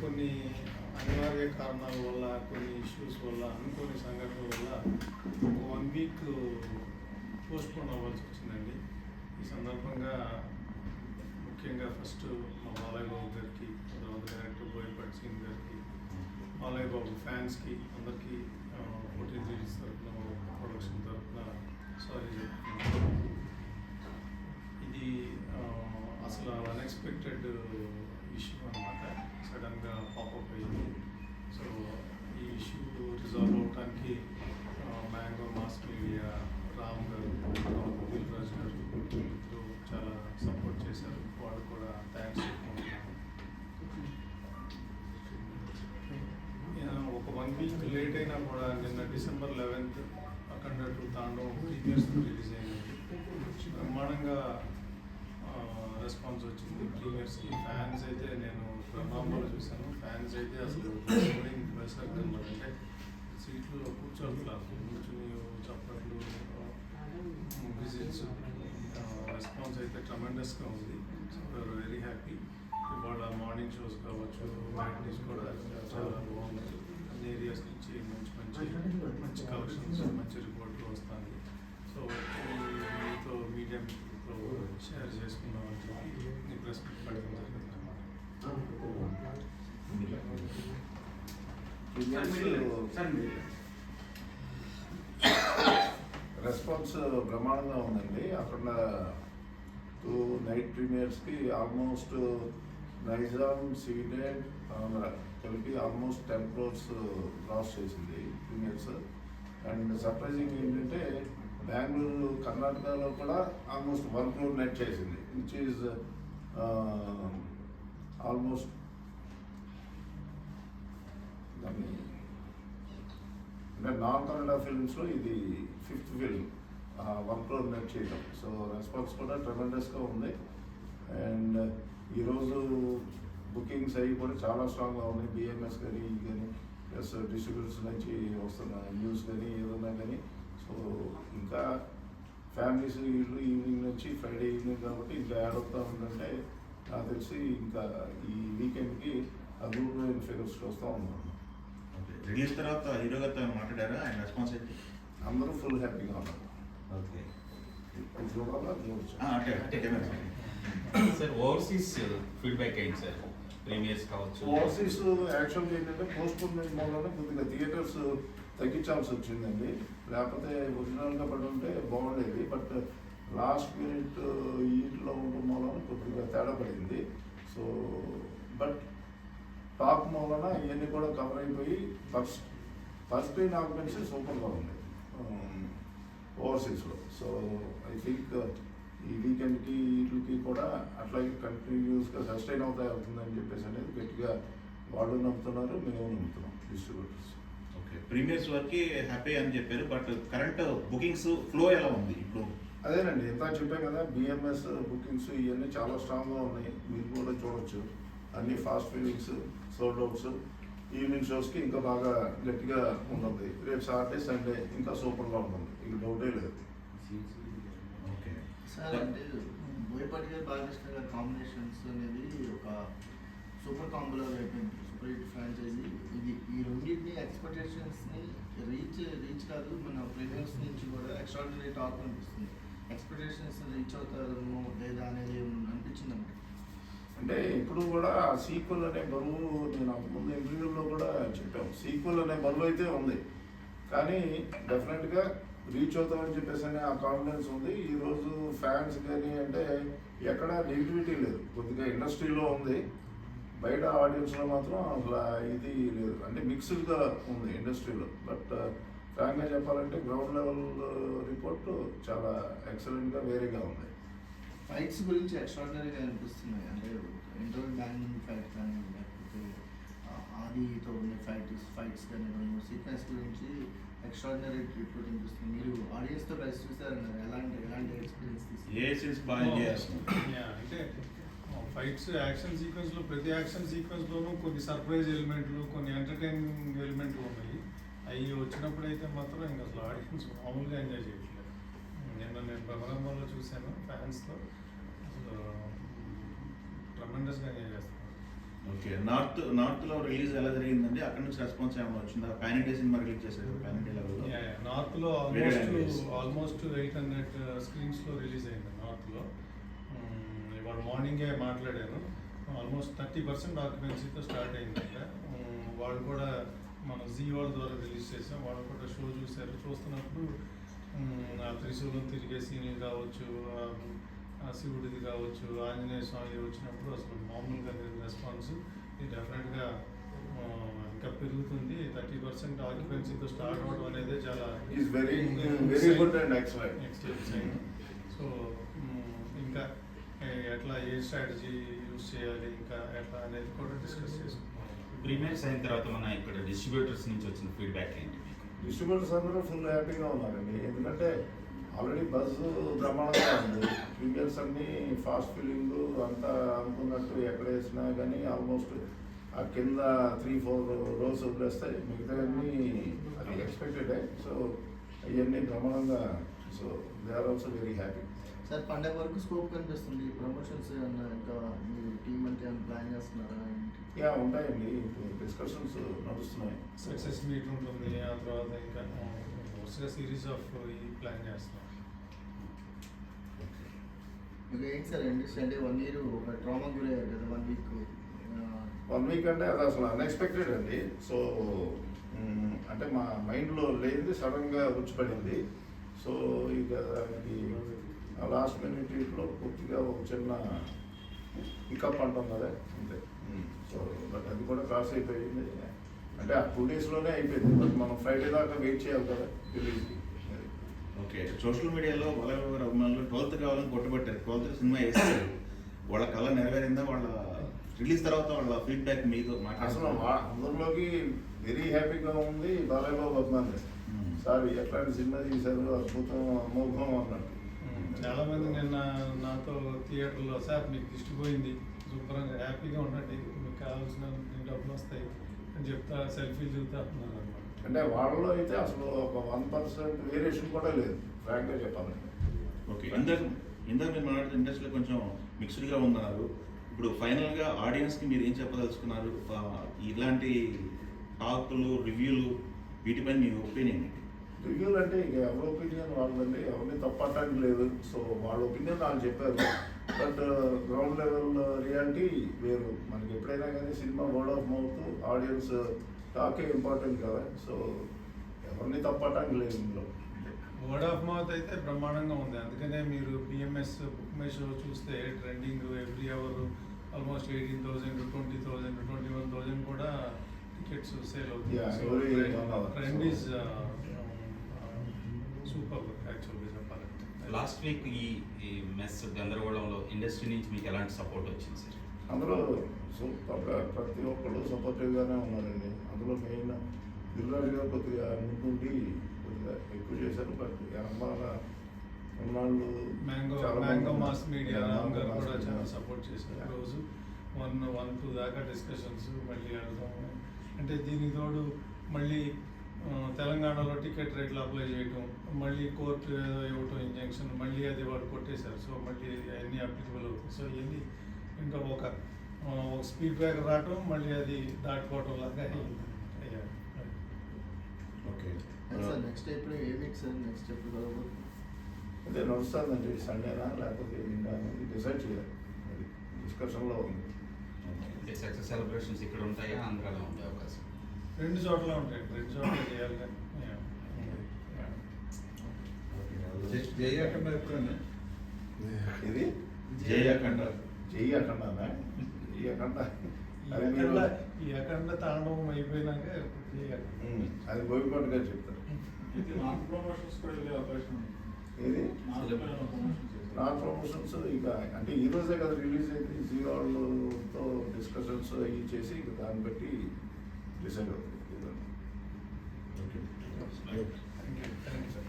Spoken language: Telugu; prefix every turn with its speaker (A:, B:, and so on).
A: కొన్ని అనివార్య కారణాల వల్ల, కొన్ని ఇష్యూస్ వల్ల, అనుకోని సంఘటనల వల్ల 1 వీక్ పోస్ట్పోన్ అవ్వాల్సి వచ్చిందండి. ఈ సందర్భంగా ముఖ్యంగా ఫస్ట్ మా బాలయ్య బాబు గారికి, తర్వాత డైరెక్టర్ బోయపాటి సింగ్ గారికి, బాలయ్య బాబు ఫ్యాన్స్కి అందరికీ ఫోర్టీన్ సిరీస్ తరఫున, ప్రొడక్షన్ తరఫున సారీ చెప్తున్నాను. ఇది అసలు అన్ఎక్స్పెక్టెడ్ ఇష్యూ అనమాట. సడన్గా పాపప్ అయ్యింది. సో ఈ ఇష్యూ రిజాల్వ్ అవడానికి మ్యాంగో మాస్ మీడియా, రామ్ గారు, దిల్ రాజు గారు చాలా సపోర్ట్ చేశారు. వాళ్ళు కూడా థ్యాంక్స్ చెప్పుకుంటున్నాను. ఒక 1 వీక్ లేట్ అయినా కూడా నిన్న December 11th అఖండ 2 తాండవం ప్రీమియర్స్ రిలీజ్ అయింది. బ్రహ్మాండంగా రెస్పాన్స్ వచ్చింది ప్రీమియర్స్కి. ఫ్యాన్స్ అయితే నేను బ్రహ్మాండంలో చూశాను. ఫ్యాన్స్ అయితే అసలు అంటే సీట్లో కూర్చోట్లేదు, కూర్చుని చప్పట్లు, విజిట్స్, రెస్పాన్స్ అయితే ట్రమెండస్గా ఉంది. So very happy. ఇవాళ మార్నింగ్ షోస్ కావచ్చు, మ్యాట్నీస్ కూడా చాలా బాగుంది. అన్ని ఏరియాస్ నుంచి మంచి కలెక్షన్స్, మంచి రిపోర్ట్లు వస్తుంది. సో మీతో మీడియా షేర్ చేసుకున్నామని చెప్పి నీ ప్రెస్ మీట్ పెట్టడం జరిగింది అన్నమాట.
B: రెస్పాన్స్ బ్రహ్మాండంగా ఉందండి. అక్కడ 2 నైట్ ప్రీమియర్స్కి ఆల్మోస్ట్ నైజాం, సీడెడ్, కలిపి ఆల్మోస్ట్ 10 crores క్రాస్ చేసింది ప్రీమియర్స్. అండ్ సర్ప్రైజింగ్ ఏంటంటే బెంగళూరు, కర్ణాటకలో కూడా ఆల్మోస్ట్ 1 crore నెట్ చేసింది, విచ్ ఈజ్ ఆల్మోస్ట్ దాన్ని అంటే నాన్ కన్నడ ఫిల్మ్స్లో ఇది 5th ఫిల్మ్ 1 crore నెట్ చేయడం. సో రెస్పాన్స్ కూడా ట్రెమెండస్గా ఉంది. అండ్ ఈరోజు బుకింగ్స్ అవి కూడా చాలా స్ట్రాంగ్గా ఉన్నాయి. బిఎంఎస్ కానీ కానీ ప్లస్ డిస్ట్రిబ్యూటర్స్ నుంచి వస్తున్న న్యూస్ కానీ ఏదన్నా కానీ. సో ఇంకా ఫ్యామిలీస్ వీళ్ళు ఈవినింగ్ నుంచి ఫ్రైడే ఈవినింగ్ కాబట్టి ఇంకా యాడ్ అవుతూ ఉందంటే నాకు తెలిసి ఇంకా ఈ వీకెండ్కి అద్భుతమైన ఫిగర్స్ చూస్తూ ఉన్నాను.
C: రిలీజ్ తర్వాత హీరో గారితో మాట్లాడారా? ఆయన రెస్పాన్స్ అయితే
B: అందరూ ఫుల్ హ్యాపీగా ఉన్నారు.
C: ఓకే
D: సార్ ఓవర్సీస్ ఫీడ్బ్యాక్ అయింది సార్, ప్రీమియర్స్ కావచ్చు.
B: ఓవర్సీస్ యాక్చువల్గా ఏంటంటే పోస్ట్పోన్మెంట్ వల్ల కొద్దిగా థియేటర్స్ తగ్గించాల్సి వచ్చిందండి. లేకపోతే ఒరిజినల్గా పడి ఉంటే బాగుండేది. బట్ లాస్ట్ మినిట్ ఈట్లో ఉండడం వలన కొద్దిగా తేడా పడింది. సో బట్ టాప్ మూలన ఇవన్నీ కూడా కవర్ అయిపోయి ఫస్ట్ స్క్రీన్ ఆక్యుపెన్సీ సూపర్గా ఉంది ఓవర్సీస్లో. సో ఐ థింక్ ఈ వీకెండ్కి వీటికి కూడా అట్లాగే కంటిన్యూస్గా సస్టైన్ అవుతుందని చెప్పేసి అనేది గట్టిగా వాళ్ళు నమ్ముతున్నారు, మేము నమ్ముతున్నాం డిస్ట్రిబ్యూటర్స్.
C: ఓకే, ప్రీమియర్స్ వరకు హ్యాపీ అని చెప్పారు. బట్ కరెంట్ బుకింగ్స్ ఫ్లో ఎలా ఉంది ఇప్పుడు?
B: అదేనండి, ఎంత చెప్పాం కదా, బిఎంఎస్ బుకింగ్స్ ఇవన్నీ చాలా స్ట్రాంగ్గా ఉన్నాయి. మీరు కూడా చూడొచ్చు. అన్ని fast fillings, sold outs. Evening షోస్కి ఇంకా బాగా గట్టిగా ఉంటుంది. రేపు సాటర్డే, సండే ఇంకా సూపర్గా ఉంటుంది, ఇక డౌటే లేదు.
C: ఓకే
E: సార్, అంటే బోయపాటి గారు, బాలకృష్ణ గారి కాంబినేషన్స్ అనేది ఒక సూపర్ కాంబోలో అయిపోయింది, సూపర్ హిట్ ఫ్రాంచైజీ ఇది. ఈ రెండింటిని ఎక్స్పెక్టేషన్స్ని రీచ్ కాదు, మన ప్రీమియర్స్ నుంచి కూడా ఎక్స్ట్రాడినరీ టాక్ అనిపిస్తుంది. ఎక్స్పెక్టేషన్స్ రీచ్ అవుతారేమో లేదా అనేది అనిపించింది అన్నమాట.
B: అంటే ఇప్పుడు కూడా సీక్వెల్ అనే బరువు, నేను అంతకుముందు ఇంటర్వ్యూల్లో కూడా చెప్పాను, సీక్వెల్ అనే బరువు అయితే ఉంది. కానీ డెఫినెట్గా రీచ్ అవుతామని చెప్పేసి అనే ఆ కాన్ఫిడెన్స్ ఉంది. ఈరోజు ఫ్యాన్స్ కానీ అంటే ఎక్కడ నెగిటివిటీ లేదు. కొద్దిగా ఇండస్ట్రీలో ఉంది, బయట ఆడియన్స్లో మాత్రం అసలు ఇది లేదు. అంటే మిక్స్డ్గా ఉంది ఇండస్ట్రీలో. బట్ ఫ్రాంక్గా చెప్పాలంటే గ్రౌండ్ లెవెల్ రిపోర్ట్ చాలా ఎక్సలెంట్గా వేరేగా ఉంది.
E: ఫైట్స్ గురించి ఎక్స్ట్రాడినరీగా అనిపిస్తున్నాయి. అంటే ఇంటర్వల్ బ్యాంగింగ్ ఫైట్ కానీ, లేకపోతే ఆదితో ఉన్న ఫైట్స్ కానీ, సీక్వెన్స్ గురించి ఎక్స్ట్రాడినరీ రిపోర్ట్ అనిపిస్తుంది. మీరు ఆడియన్స్తో కలిసి చూసారన్నారు, ఎలాంటి ఎక్స్పీరియన్స్
A: అంటే ఫైట్స్ యాక్షన్ సీక్వెన్స్లో, ప్రతి యాక్షన్ సీక్వెన్స్లోనూ కొన్ని సర్ప్రైజ్ ఎలిమెంట్లు, కొన్ని ఎంటర్టైనింగ్ ఎలిమెంట్లు ఉన్నాయి. అవి వచ్చినప్పుడు అయితే మాత్రం ఇంకా అసలు ఆడియన్స్ మామూలుగా ఎంజాయ్ చేయట్లేదు. నిన్న నేను బలగంలో చూశాను ఫ్యాన్స్తో, అసలు ట్రమెండస్గా ఎంజాయ్ చేస్తున్నాను.
C: ఓకే, నార్త్లో రిలీజ్ ఎలా జరిగిందండి? అక్కడ నుంచి రెస్పాన్స్ ఏమైనా వచ్చిందా? పాన్ ఇండియా సినిమా రిలీజ్ చేశారు పాన్ ఇండియా లెవెల్లో.
A: నార్త్లో ఆల్మోస్ట్ 800 స్క్రీన్స్లో రిలీజ్ అయింది నార్త్లో. ఇవాళ మార్నింగే మాట్లాడాను, ఆల్మోస్ట్ 30% ఆక్యుపెన్సీతో స్టార్ట్ అయింది అక్కడ. వాళ్ళు కూడా మన జీ వాళ్ళ ద్వారా రిలీజ్ చేసాం, వాళ్ళు కూడా షో చూశారు. చూస్తున్నప్పుడు ఆ త్రిశూలం తిరిగే సీన్లు కావచ్చు, ఆ శివుడిది కావచ్చు, ఆంజనేయ స్వామి వచ్చినప్పుడు అసలు మామూలుగా లేదు రెస్పాన్స్. ఇది డెఫినెట్గా ఇంకా పెరుగుతుంది. 30% ఆక్యుపెన్సీతో స్టార్ట్ అవ్వడం అనేది చాలా
B: is very very good and excellent.
A: So ఇంకా ఎట్లా ఏ స్ట్రాటజీ యూజ్ చేయాలి ఇంకా ఎట్లా అనేది కూడా డిస్కస్ చేసుకుంటాం.
D: ప్రీమియర్స్ అయిన తర్వాత మన ఇక్కడ డిస్ట్రిబ్యూటర్స్ నుంచి వచ్చిన ఫీడ్బ్యాక్ ఏంటి?
B: డిస్ట్రిబ్యూటర్స్ అందరూ ఫుల్ హ్యాపీగా ఉన్నారండి, ఎందుకంటే ఆల్రెడీ బస్ బ్రహ్మాండంగా ఉంది. ఫిగర్స్ అన్నీ ఫాస్ట్ ఫిల్లింగ్ అంతా అనుకున్నట్టు ఎక్కడ వేసినా కానీ ఆల్మోస్ట్ ఆ కింద 3-4 రోస్ వదిలేస్తాయి, మిగతావన్నీ అది ఎక్స్పెక్టెడ్. సో అవన్నీ బ్రహ్మాండంగా, so they are also very happy.
E: Sir పండగ వరకు స్కోప్ కనిపిస్తుంది. ప్రమోషన్స్ ఏమన్నా ఇంకా మీ టీమ్ అంటే ఏమైనా ప్లాన్ చేస్తున్నారా?
B: యా ఉంటాయండి, డిస్కషన్స్ నడుస్తున్నాయి.
A: సక్సెస్ మీట్ ఉంటుంది, ఆ తర్వాత ఇంకా వరుసగా సిరీస్ ఆఫ్ ఈ ప్లాన్ చేస్తున్నాం.
E: ఇంకా ఏంటి సార్ ఇండస్ట్రీ అంటే 1 year ఒక ట్రామా గురయ్యారు కదా 1 week.
B: 1 week అంటే అది అసలు అన్ఎక్స్పెక్టెడ్ అండి. సో అంటే మా మైండ్లో లేనిది సడన్గా వచ్చిపడింది. సో ఇక దానికి లాస్ట్ మినిట్లో పూర్తిగా ఒక చిన్న పికప్ అంటాం కదా అంతే. సో బట్ అది కూడా క్రాస్ అయిపోయింది. అంటే ఆ 2 daysలోనే అయిపోయింది, బట్ మనం ఫ్రైడే దాకా వెయిట్ చేయాలి కదా రిలీజ్కి.
C: ఓకే, సోషల్ మీడియాలో బాలయ్య అభిమానులు 12th కావాలని కొట్టుబట్టారు. 12th సినిమా వేస్తారు, వాళ్ళ కళ నెరవేరిందా? వాళ్ళ రిలీజ్ తర్వాత వాళ్ళ ఫీడ్బ్యాక్ మీకు
B: అసలు అందరిలోకి వెరీ హ్యాపీగా ఉంది. బాలయ్య బాబు అభిమానులు సార్ ఎట్లాంటి సినిమా తీశారు, అద్భుతం అమోఘం అన్నట్టు.
A: చాలా మంది నిన్న నాతో థియేటర్లో సార్ మీకు దిష్టిపోయింది, శుభ్రంగా హ్యాపీగా ఉండండి, మీకు కావాల్సిన డబ్బులు వస్తాయి అని చెప్తా సెల్ఫీలు దిగుతా అంటున్నారు అనమాట.
B: అంటే వాళ్ళలో అయితే అసలు ఒక 1% వేరియేషన్ కూడా లేదు, ఫ్రాంక్గా చెప్పాలంటే.
C: ఓకే, ఇందాక మీరు మాట్లాడుతున్న ఇండస్ట్రీలో కొంచెం మిక్స్డ్గా ఉన్నారు. ఇప్పుడు ఫైనల్గా ఆడియన్స్కి మీరు ఏం చెప్పదలుచుకున్నారు? ఇలాంటి టాకులు, రివ్యూలు, వీటిపైన మీ ఒపీనియన్?
B: రివ్యూలు అంటే ఇక ఎవరి ఒపీనియన్ వాళ్ళండి, ఎవరిని తప్పట్టడానికి లేదు. సో వాళ్ళ ఒపీనియన్ వాళ్ళు చెప్పారు, బట్ గ్రౌండ్ లెవెల్ రియాలిటీ వేరు. మనకి ఎప్పుడైనా కానీ cinema word of mouth, audience టాకే ఇంపార్టెంట్ కదా. సో ఎవరిని తప్పట్టడానికి లేదు ఇందులో.
A: వర్డ్ ఆఫ్ మౌత్ అయితే బ్రహ్మాండంగా ఉంది. అందుకనే మీరు బిఎంఎస్ బుక్ మై షో చూస్తే ట్రెండింగ్ ఎవ్రీ అవర్ ఆల్మోస్ట్ 18,000, 20,000, 21,000 కూడా టికెట్స్ సేల్ అవుతుంది. ట్రెండ్ ఈజ్ సూపర్ యాక్చువల్గా చెప్పాలంటే.
D: లాస్ట్ వీక్ ఈ మెస్ గందరగోళంలో ఇండస్ట్రీ నుంచి మీకు ఎలాంటి సపోర్ట్ వచ్చింది సార్?
B: అందులో సూపర్గా ప్రతి ఒక్కళ్ళు సపోర్టివ్గానే ఉన్నారండి. అందులో మెయిన్ దిల్రాజు గారు కొద్దిగా ముందుండి కొద్దిగా ఎక్కువ చేశారు. బట్ అమ్మాల ఉన్నాళ్ళు
A: మ్యాంగో మాస్ మీడియా రామ్ గారు కూడా చాలా సపోర్ట్ చేశారు. రోజు 1-2 దాకా డిస్కషన్స్ మళ్ళీ అడగడం. అంటే దీనికి తోడు మళ్ళీ తెలంగాణలో టికెట్ రేట్లు అప్లై చేయటం, మళ్ళీ కోర్టు ఏదో ఇవ్వటం ఇంజంక్షన్, మళ్ళీ అది వాళ్ళు కొట్టేశారు. సో మళ్ళీ అన్నీ అప్లికబుల్ అవుతాయి. సో ఇవన్నీ ఇంకా ఒక స్పీడ్ బ్రేకర్ రావటం, మళ్ళీ అది దాటుకోవటం లాగా అయ్యారు.
C: ఓకే
E: సార్ నెక్స్ట్ ఎప్పుడు ఏ వీక్ సార్ నెక్స్ట్ ఎప్పుడు కలవదు?
B: అదే నడుస్తుందండి, సండేనా లేకపోతే నిన్న అనేది డిసైడ్ చేయాలి, అది డిస్కషన్లో ఉంది.
D: అంటే సక్సెస్ సెలబ్రేషన్స్ ఇక్కడ ఉంటాయా, ఆంధ్రాలో ఉండే అవకాశం?
A: 2 చోట్ల ఉంటాయి, 2 చోట్ల చేయాలి.
B: ఇది
C: జయకండ
B: జై అఖండానా? ఈ అఖండ అది
A: ఈ అఖండ తాండవం అయిపోయినాక చేయాలి.
B: అది బోయపాటి గారు చెప్తారు. ఏది నాన్ ప్రమోషన్స్ ఇక అంటే ఈ రోజే కదా రిలీజ్ అయింది. జీ వాళ్ళతో డిస్కషన్స్ అవి చేసి ఇక దాన్ని బట్టి డిసైడ్ అవుతుంది.
C: ఓకే.
A: Thank you sir.